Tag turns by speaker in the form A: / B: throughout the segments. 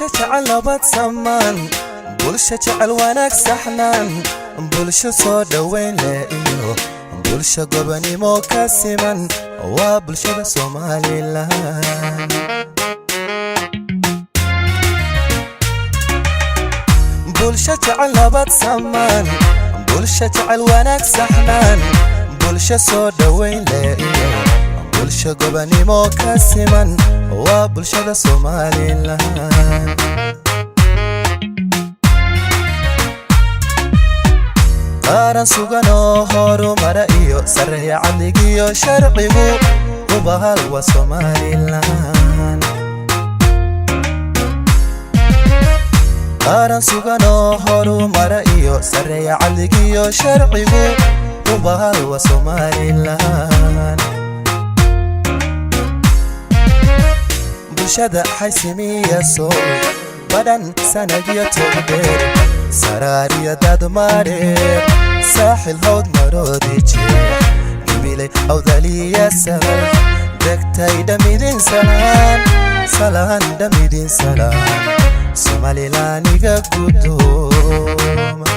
A: bulsho jecel nabad samaan bulsho jecel wanaag saxnaan bulsho soo dhaweyn leh iyo bulsho gobonimo ka siman waa bulshada Soomaaliland bulsho jecel nabad samaan bulsho jecel wanaag saxnaan bulsho soo dhaweyn leh iyo bulsho gobonimo ka siman waa bulshada Soomaaliland qaran sugan oo horumara iyo sareeya cadligiyo sharcigu u bahal waa Soomaaliland qaran sugan oo horumara iyo sareeya cadligiyo sharcigu u bahal waa Soomaaliland bulshada xaysimiya soo badan sanadyo togdheer saraariya dadmareer saaxil hawd maroodi jeex gibiley awdaliya sabal degtay dhamidin salaan dhamidin salaan Somaliland iga guddooma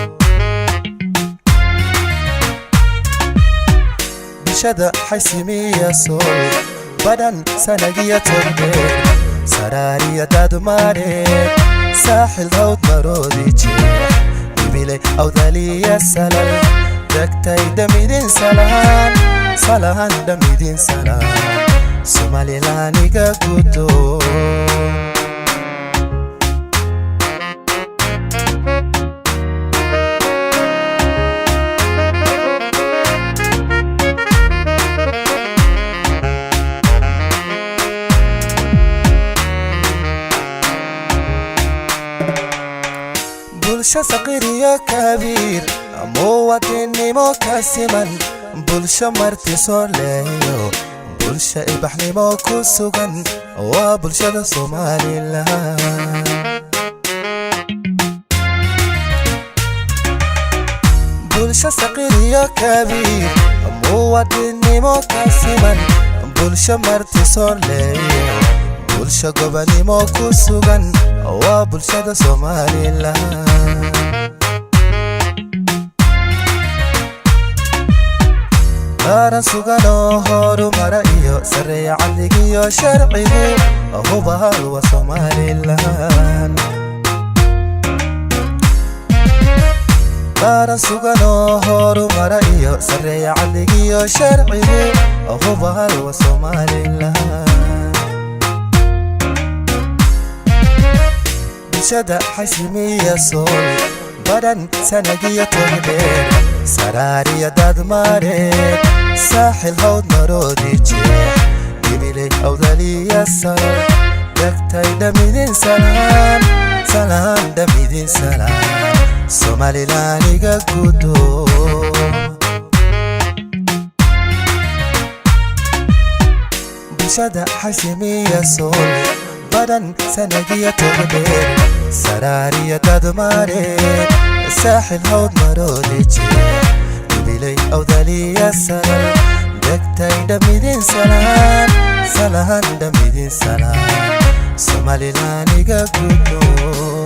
A: bulshada xaysimiya soo badan sanadyo togdheer saraariya dadmareer saaxil hawd maroodi jeex gibiley awdaliya salal degtay dhamidin salaan dhamidin salaan Somaliland iga guddooma bulsho saqiir iyo kabiir muwaadinimo ka siman bulsho marti soo leeyo bulsho ilbaxnimo ku sugan waa bulshada Soomaaliland bulsho saqiir iyo kabiir muwaadinimo ka siman bulsho marti soo leeyo bulsho gobonimo ku sugan waa bulshada Soomaaliland qaran sugan oo horumara iyo sareeya cadligiyo sharcigu u bahal waa Soomaaliland qaran sugan oo horumara iyo sareeya cadligiyo sharcigu u bahal waa Soomaaliland bulshada xaysimiya soo badan sanadyo togdheer saraariya dadmareer saaxil hawd maroodi jeex gibiley awdaliya salal degtay dhamidin salaan dhamidin salaan Somaliland iga guddooma bulshada xaysimiya soo badan sanadyo togdheer saraariya dadmareer saaxil hawd maroodi jeex gibiley awdaliya salal degtay dhamidin salaan dhamidin salaan Somaliland iga guddooma